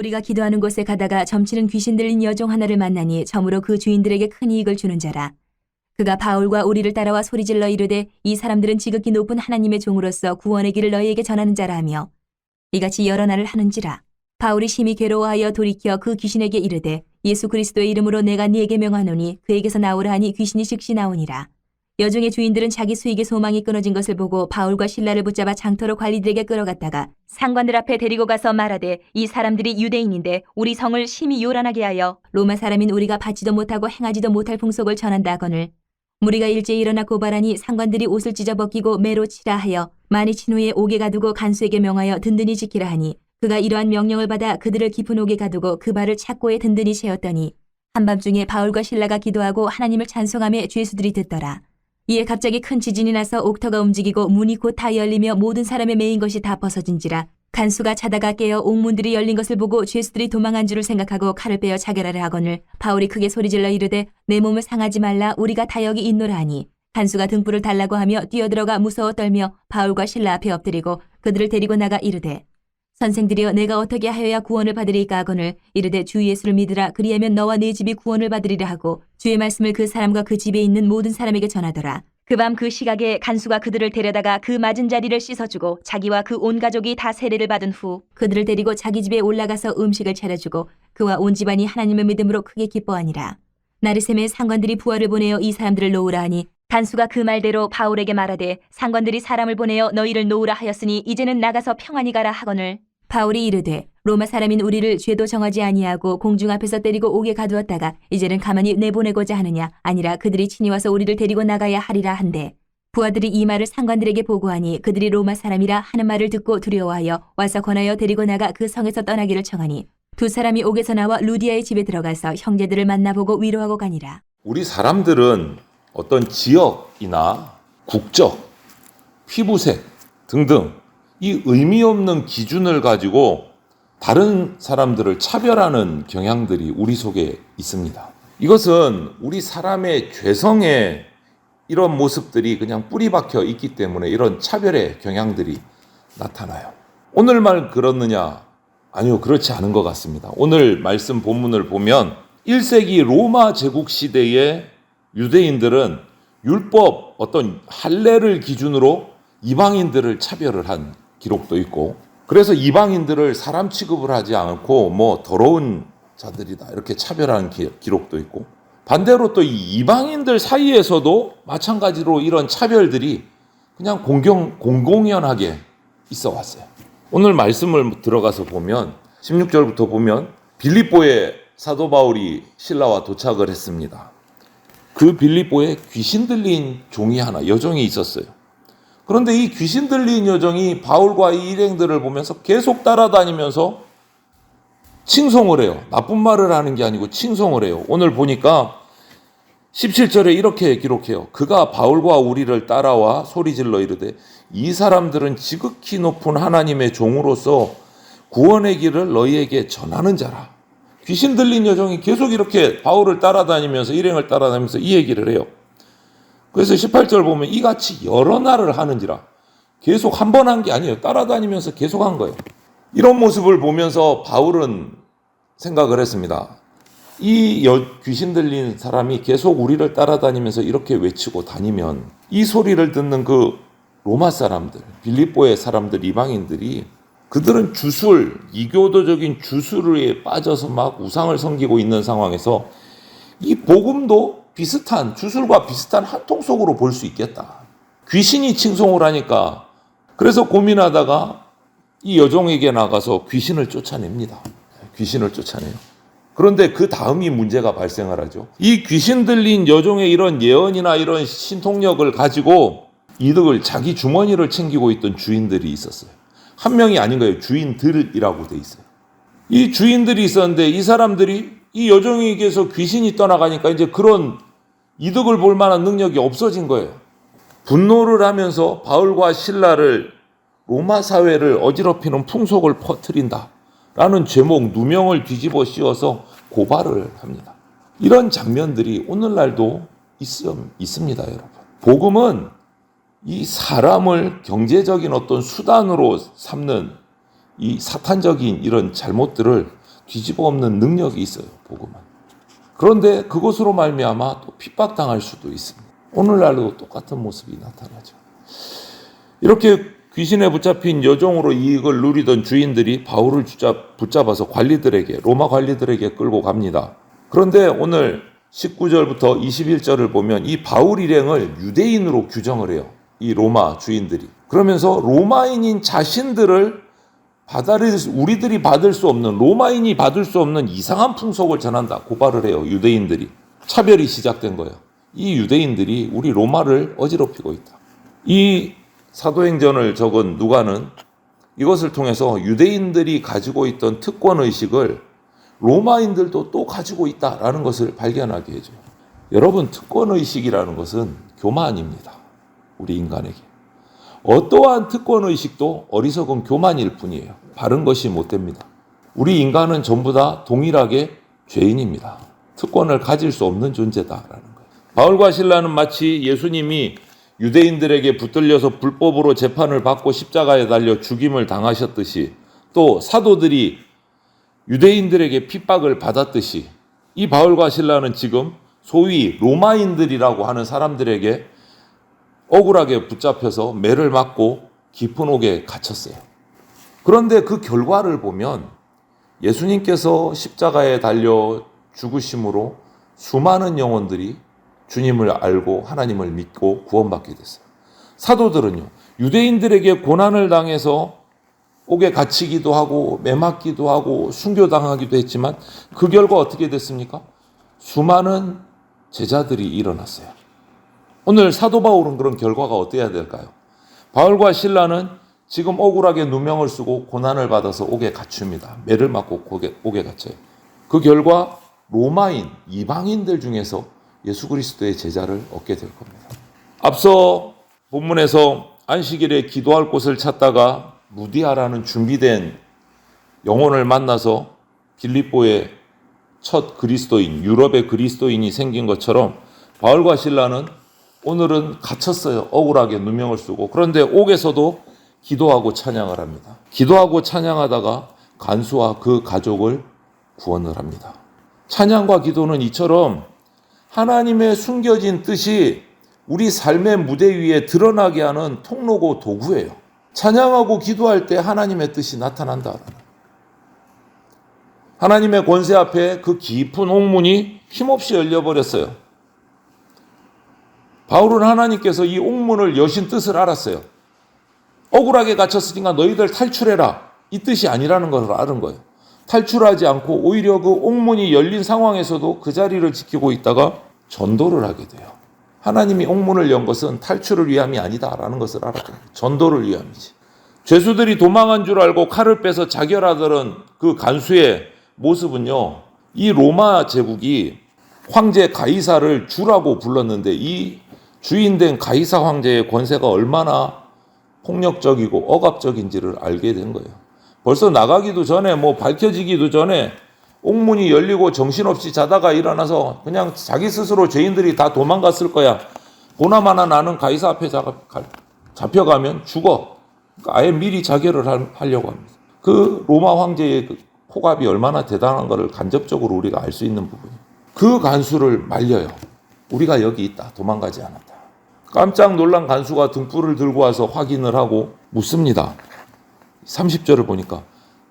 우리가 기도하는 곳에 가다가 점치는 귀신 들린 여종 하나를 만나니 점으로 그 주인들에게 큰 이익을 주는 자라. 그가 바울과 우리를 따라와 소리질러 이르되 이 사람들은 지극히 높은 하나님의 종으로서 구원의 길을 너희에게 전하는 자라 하며 이같이 여러 날을 하는지라. 바울이 심히 괴로워하여 돌이켜 그 귀신에게 이르되 예수 그리스도의 이름으로 내가 네게 명하노니 그에게서 나오라 하니 귀신이 즉시 나오니라. 여종의 주인들은 자기 수익의 소망이 끊어진 것을 보고 바울과 실라를 붙잡아 장터로 관리들에게 끌어갔다가 상관들 앞에 데리고 가서 말하되 이 사람들이 유대인인데 우리 성을 심히 요란하게 하여 로마 사람인 우리가 받지도 못하고 행하지도 못할 풍속을 전한다 하거늘 무리가 일제히 일어나 고발하니 상관들이 옷을 찢어 벗기고 매로 치라 하여 많이 친 후에 옥에 가두고 간수에게 명하여 든든히 지키라 하니 그가 이러한 명령을 받아 그들을 깊은 옥에 가두고 그 발을 착고에 든든히 채웠더니 한밤중에 바울과 실라가 기도하고 하나님을 찬송하며 죄수들이 듣더라. 이에 갑자기 큰 지진이 나서 옥터가 움직이고 문이 곧 다 열리며 모든 사람의 매인 것이 다 벗어진지라. 간수가 자다가 깨어 옥문들이 열린 것을 보고 죄수들이 도망한 줄을 생각하고 칼을 빼어 자결하려 하거늘 바울이 크게 소리질러 이르되 내 몸을 상하지 말라 우리가 다 여기 있노라 하니 간수가 등불을 달라고 하며 뛰어들어가 무서워 떨며 바울과 실라 앞에 엎드리고 그들을 데리고 나가 이르되 선생들이여 내가 어떻게 하여야 구원을 받으리까 하거늘 이르되 주 예수를 믿으라 그리하면 너와 네 집이 구원을 받으리라 하고 주의 말씀을 그 사람과 그 집에 있는 모든 사람에게 전하더라. 그 밤 그 시각에 간수가 그들을 데려다가 그 맞은 자리를 씻어주고 자기와 그 온 가족이 다 세례를 받은 후 그들을 데리고 자기 집에 올라가서 음식을 차려주고 그와 온 집안이 하나님을 믿음으로 크게 기뻐하니라. 나르셈의 상관들이 부하를 보내어 이 사람들을 놓으라 하니 간수가 그 말대로 바울에게 말하되 상관들이 사람을 보내어 너희를 놓으라 하였으니 이제는 나가서 평안히 가라 하거늘 바울이 이르되 로마 사람인 우리를 죄도 정하지 아니하고 공중 앞에서 때리고 옥에 가두었다가 이제는 가만히 내보내고자 하느냐 아니라 그들이 친히 와서 우리를 데리고 나가야 하리라 한데 부하들이 이 말을 상관들에게 보고하니 그들이 로마 사람이라 하는 말을 듣고 두려워하여 와서 권하여 데리고 나가 그 성에서 떠나기를 청하니 두 사람이 옥에서 나와 루디아의 집에 들어가서 형제들을 만나보고 위로하고 가니라. 우리 사람들은 어떤 지역이나 국적, 피부색 등등 이 의미 없는 기준을 가지고 다른 사람들을 차별하는 경향들이 우리 속에 있습니다. 이것은 우리 사람의 죄성에 이런 모습들이 그냥 뿌리 박혀 있기 때문에 이런 차별의 경향들이 나타나요. 오늘만 그렇느냐? 아니요, 그렇지 않은 것 같습니다. 오늘 말씀 본문을 보면 1세기 로마 제국 시대의 유대인들은 율법 어떤 할례를 기준으로 이방인들을 차별을 한 기록도 있고 그래서 이방인들을 사람 취급을 하지 않고 뭐 더러운 자들이다 이렇게 차별하는 기록도 있고 반대로 또 이 이방인들 사이에서도 마찬가지로 이런 차별들이 그냥 공공연하게 있어 왔어요. 오늘 말씀을 들어가서 보면 16절부터 보면 빌립보에 사도 바울이 실라와 도착을 했습니다. 그 빌립보에 귀신 들린 종이 하나 여종이 있었어요. 그런데 이 귀신 들린 여종이 바울과 이 일행들을 보면서 계속 따라다니면서 칭송을 해요. 나쁜 말을 하는 게 아니고 칭송을 해요. 오늘 보니까 17절에 이렇게 기록해요. 그가 바울과 우리를 따라와 소리질러 이르되 이 사람들은 지극히 높은 하나님의 종으로서 구원의 길을 너희에게 전하는 자라. 귀신 들린 여종이 계속 이렇게 바울을 따라다니면서 일행을 따라다니면서 이 얘기를 해요. 그래서 18절 보면 이같이 여러 날을 하는지라. 계속 한 번 한 게 아니에요. 따라다니면서 계속 한 거예요. 이런 모습을 보면서 바울은 생각을 했습니다. 이 귀신 들린 사람이 계속 우리를 따라다니면서 이렇게 외치고 다니면 이 소리를 듣는 그 로마 사람들, 빌립보의 사람들, 이방인들이 그들은 주술, 이교도적인 주술에 빠져서 막 우상을 섬기고 있는 상황에서 이 복음도 비슷한, 주술과 비슷한 한 통 속으로 볼 수 있겠다. 귀신이 칭송을 하니까 그래서 고민하다가 이 여종에게 나가서 귀신을 쫓아냅니다. 귀신을 쫓아내요. 그런데 그 다음이 문제가 발생을 하죠. 이 귀신 들린 여종의 이런 예언이나 이런 신통력을 가지고 이득을 자기 주머니를 챙기고 있던 주인들이 있었어요. 한 명이 아닌 거예요. 주인들이라고 돼 있어요. 이 주인들이 있었는데 이 사람들이 이 여종에게서 귀신이 떠나가니까 이제 그런 이득을 볼 만한 능력이 없어진 거예요. 분노를 하면서 바울과 실라를 로마 사회를 어지럽히는 풍속을 퍼뜨린다 라는 제목 누명을 뒤집어 씌워서 고발을 합니다. 이런 장면들이 오늘날도 있습니다, 여러분. 복음은 이 사람을 경제적인 어떤 수단으로 삼는 이 사탄적인 이런 잘못들을 뒤집어 엎는 능력이 있어요. 복음은. 그런데 그것으로 말미암아 또 핍박당할 수도 있습니다. 오늘날도 똑같은 모습이 나타나죠. 이렇게 귀신에 붙잡힌 여종으로 이익을 누리던 주인들이 바울을 붙잡아서 로마 관리들에게 끌고 갑니다. 그런데 오늘 19절부터 21절을 보면 이 바울 일행을 유대인으로 규정을 해요. 이 로마 주인들이. 그러면서 로마인인 자신들을 우리들이 받을 수 없는, 로마인이 받을 수 없는 이상한 풍속을 전한다. 고발을 해요. 유대인들이. 차별이 시작된 거예요. 이 유대인들이 우리 로마를 어지럽히고 있다. 이 사도행전을 적은 누가는 이것을 통해서 유대인들이 가지고 있던 특권의식을 로마인들도 또 가지고 있다라는 것을 발견하게 해줘요. 여러분, 특권의식이라는 것은 교만입니다. 우리 인간에게. 어떠한 특권의식도 어리석은 교만일 뿐이에요. 바른 것이 못 됩니다. 우리 인간은 전부 다 동일하게 죄인입니다. 특권을 가질 수 없는 존재다라는 거예요. 바울과 실라는 마치 예수님이 유대인들에게 붙들려서 불법으로 재판을 받고 십자가에 달려 죽임을 당하셨듯이, 또 사도들이 유대인들에게 핍박을 받았듯이, 이 바울과 실라는 지금 소위 로마인들이라고 하는 사람들에게 억울하게 붙잡혀서 매를 맞고 깊은 옥에 갇혔어요. 그런데 그 결과를 보면 예수님께서 십자가에 달려 죽으심으로 수많은 영혼들이 주님을 알고 하나님을 믿고 구원받게 됐어요. 사도들은요, 유대인들에게 고난을 당해서 옥에 갇히기도 하고 매 맞기도 하고 순교당하기도 했지만 그 결과 어떻게 됐습니까? 수많은 제자들이 일어났어요. 오늘 사도 바울은 그런 결과가 어때야 될까요? 바울과 실라는 지금 억울하게 누명을 쓰고 고난을 받아서 옥에 갇힙니다. 매를 맞고 옥에 갇혀요. 그 결과 로마인, 이방인들 중에서 예수 그리스도의 제자를 얻게 될 겁니다. 앞서 본문에서 안식일에 기도할 곳을 찾다가 루디아라는 준비된 영혼을 만나서 빌립보의 첫 그리스도인, 유럽의 그리스도인이 생긴 것처럼 바울과 실라는 오늘은 갇혔어요. 억울하게 누명을 쓰고. 그런데 옥에서도 기도하고 찬양을 합니다. 기도하고 찬양하다가 간수와 그 가족을 구원을 합니다. 찬양과 기도는 이처럼 하나님의 숨겨진 뜻이 우리 삶의 무대 위에 드러나게 하는 통로고 도구예요. 찬양하고 기도할 때 하나님의 뜻이 나타난다. 하나님의 권세 앞에 그 깊은 옥문이 힘없이 열려버렸어요. 바울은 하나님께서 이 옥문을 여신 뜻을 알았어요. 억울하게 갇혔으니까 너희들 탈출해라. 이 뜻이 아니라는 것을 아는 거예요. 탈출하지 않고 오히려 그 옥문이 열린 상황에서도 그 자리를 지키고 있다가 전도를 하게 돼요. 하나님이 옥문을 연 것은 탈출을 위함이 아니다라는 것을 알았거든요. 전도를 위함이지. 죄수들이 도망한 줄 알고 칼을 빼서 자결하던 그 간수의 모습은요, 이 로마 제국이 황제 가이사를 주라고 불렀는데 이 주인된 가이사 황제의 권세가 얼마나 폭력적이고 억압적인지를 알게 된 거예요. 벌써 나가기도 전에 밝혀지기도 전에 옥문이 열리고 정신없이 자다가 일어나서 그냥 자기 스스로 죄인들이 다 도망갔을 거야. 보나마나 나는 가이사 앞에 잡혀가면 죽어. 그러니까 아예 미리 자결을 하려고 합니다. 그 로마 황제의 그 폭압이 얼마나 대단한 것을 간접적으로 우리가 알 수 있는 부분이에요. 그 간수를 말려요. 우리가 여기 있다. 도망가지 않았다. 깜짝 놀란 간수가 등불을 들고 와서 확인을 하고 묻습니다. 30절을 보니까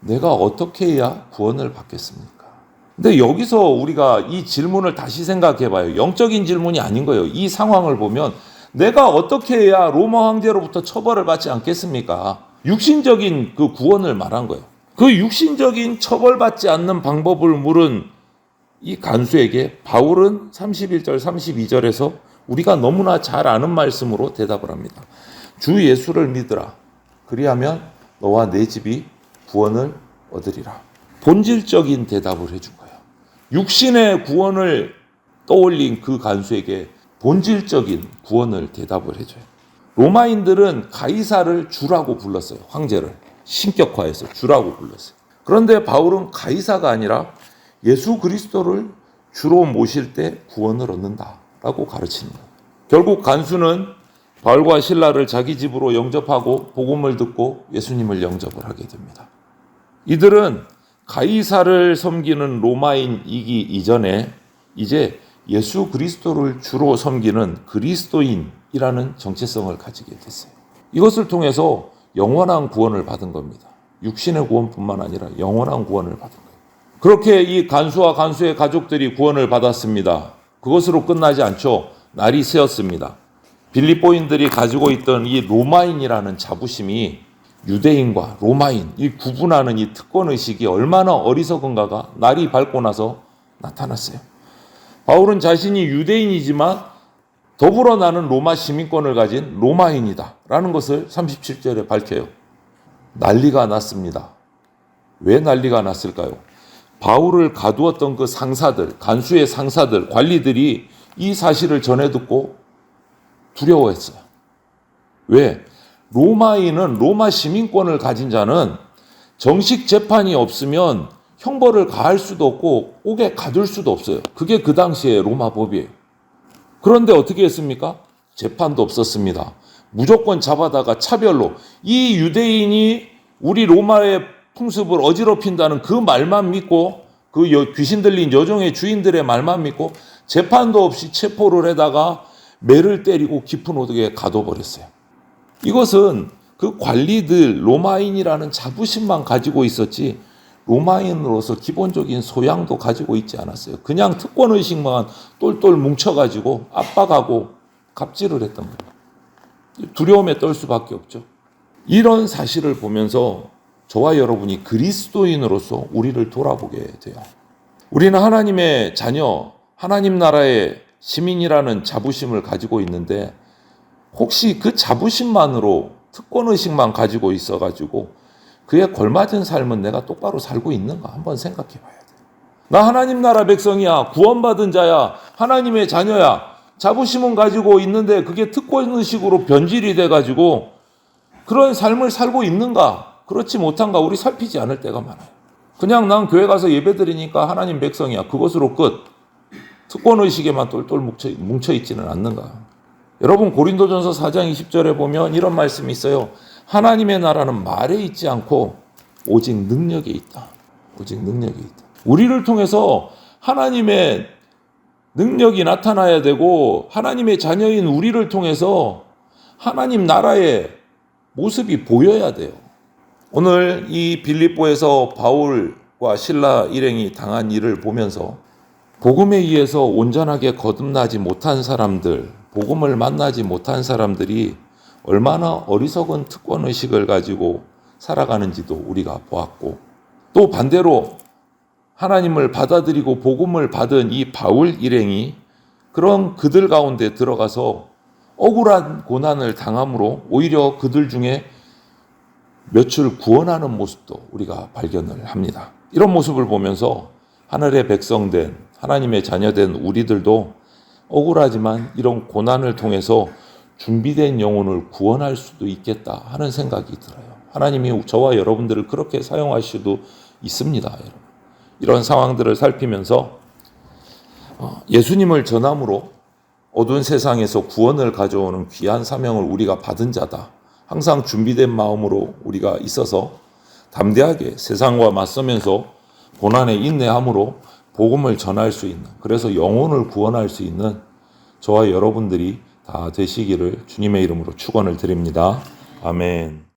내가 어떻게 해야 구원을 받겠습니까? 근데 여기서 우리가 이 질문을 다시 생각해 봐요. 영적인 질문이 아닌 거예요. 이 상황을 보면 내가 어떻게 해야 로마 황제로부터 처벌을 받지 않겠습니까? 육신적인 그 구원을 말한 거예요. 그 육신적인 처벌받지 않는 방법을 물은 이 간수에게 바울은 31절, 32절에서 우리가 너무나 잘 아는 말씀으로 대답을 합니다. 주 예수를 믿으라. 그리하면 너와 내 집이 구원을 얻으리라. 본질적인 대답을 해준 거예요. 육신의 구원을 떠올린 그 간수에게 본질적인 구원을 대답을 해줘요. 로마인들은 가이사를 주라고 불렀어요. 황제를 신격화해서 주라고 불렀어요. 그런데 바울은 가이사가 아니라 예수 그리스도를 주로 모실 때 구원을 얻는다라고 가르치는 거예요. 결국 간수는 바울과 실라를 자기 집으로 영접하고 복음을 듣고 예수님을 영접을 하게 됩니다. 이들은 가이사를 섬기는 로마인이기 이전에 이제 예수 그리스도를 주로 섬기는 그리스도인이라는 정체성을 가지게 됐어요. 이것을 통해서 영원한 구원을 받은 겁니다. 육신의 구원뿐만 아니라 영원한 구원을 받은 거예요. 그렇게 이 간수와 간수의 가족들이 구원을 받았습니다. 그것으로 끝나지 않죠. 날이 새었습니다. 빌립보인들이 가지고 있던 이 로마인이라는 자부심이 유대인과 로마인, 이 구분하는 이 특권의식이 얼마나 어리석은가가 날이 밝고 나서 나타났어요. 바울은 자신이 유대인이지만 더불어 나는 로마 시민권을 가진 로마인이다 라는 것을 37절에 밝혀요. 난리가 났습니다. 왜 난리가 났을까요? 바울을 가두었던 그 상사들, 간수의 상사들, 관리들이 이 사실을 전해 듣고 두려워했어요. 왜? 로마인은, 로마 시민권을 가진 자는 정식 재판이 없으면 형벌을 가할 수도 없고 옥에 가둘 수도 없어요. 그게 그 당시에 로마 법이에요. 그런데 어떻게 했습니까? 재판도 없었습니다. 무조건 잡아다가 차별로 이 유대인이 우리 로마의 풍습을 어지럽힌다는 그 말만 믿고 그 귀신 들린 여종의 주인들의 말만 믿고 재판도 없이 체포를 해다가 매를 때리고 깊은 오두에 가둬버렸어요. 이것은 그 관리들 로마인이라는 자부심만 가지고 있었지 로마인으로서 기본적인 소양도 가지고 있지 않았어요. 그냥 특권의식만 똘똘 뭉쳐가지고 압박하고 갑질을 했던 거예요. 두려움에 떨 수밖에 없죠. 이런 사실을 보면서 저와 여러분이 그리스도인으로서 우리를 돌아보게 돼요. 우리는 하나님의 자녀, 하나님 나라의 시민이라는 자부심을 가지고 있는데 혹시 그 자부심만으로 특권의식만 가지고 있어가지고 그에 걸맞은 삶은 내가 똑바로 살고 있는가 한번 생각해 봐야 돼. 나 하나님 나라 백성이야. 구원받은 자야. 하나님의 자녀야. 자부심은 가지고 있는데 그게 특권의식으로 변질이 돼가지고 그런 삶을 살고 있는가? 그렇지 못한가? 우리 살피지 않을 때가 많아요. 그냥 난 교회 가서 예배 드리니까 하나님 백성이야. 그것으로 끝. 특권의식에만 똘똘 뭉쳐있지는 않는가? 여러분 고린도전서 4장 20절에 보면 이런 말씀이 있어요. 하나님의 나라는 말에 있지 않고 오직 능력에 있다. 오직 능력에 있다. 우리를 통해서 하나님의 능력이 나타나야 되고 하나님의 자녀인 우리를 통해서 하나님 나라의 모습이 보여야 돼요. 오늘 이 빌립보에서 바울과 실라 일행이 당한 일을 보면서 복음에 의해서 온전하게 거듭나지 못한 사람들, 복음을 만나지 못한 사람들이 얼마나 어리석은 특권의식을 가지고 살아가는지도 우리가 보았고 또 반대로 하나님을 받아들이고 복음을 받은 이 바울 일행이 그런 그들 가운데 들어가서 억울한 고난을 당함으로 오히려 그들 중에 몇을 구원하는 모습도 우리가 발견을 합니다. 이런 모습을 보면서 하늘의 백성된 하나님의 자녀된 우리들도 억울하지만 이런 고난을 통해서 준비된 영혼을 구원할 수도 있겠다 하는 생각이 들어요. 하나님이 저와 여러분들을 그렇게 사용할 수도 있습니다. 여러분. 이런 상황들을 살피면서 예수님을 전함으로 어두운 세상에서 구원을 가져오는 귀한 사명을 우리가 받은 자다. 항상 준비된 마음으로 우리가 있어서 담대하게 세상과 맞서면서 고난에 인내함으로 복음을 전할 수 있는, 그래서 영혼을 구원할 수 있는 저와 여러분들이 다 되시기를 주님의 이름으로 축원을 드립니다. 아멘.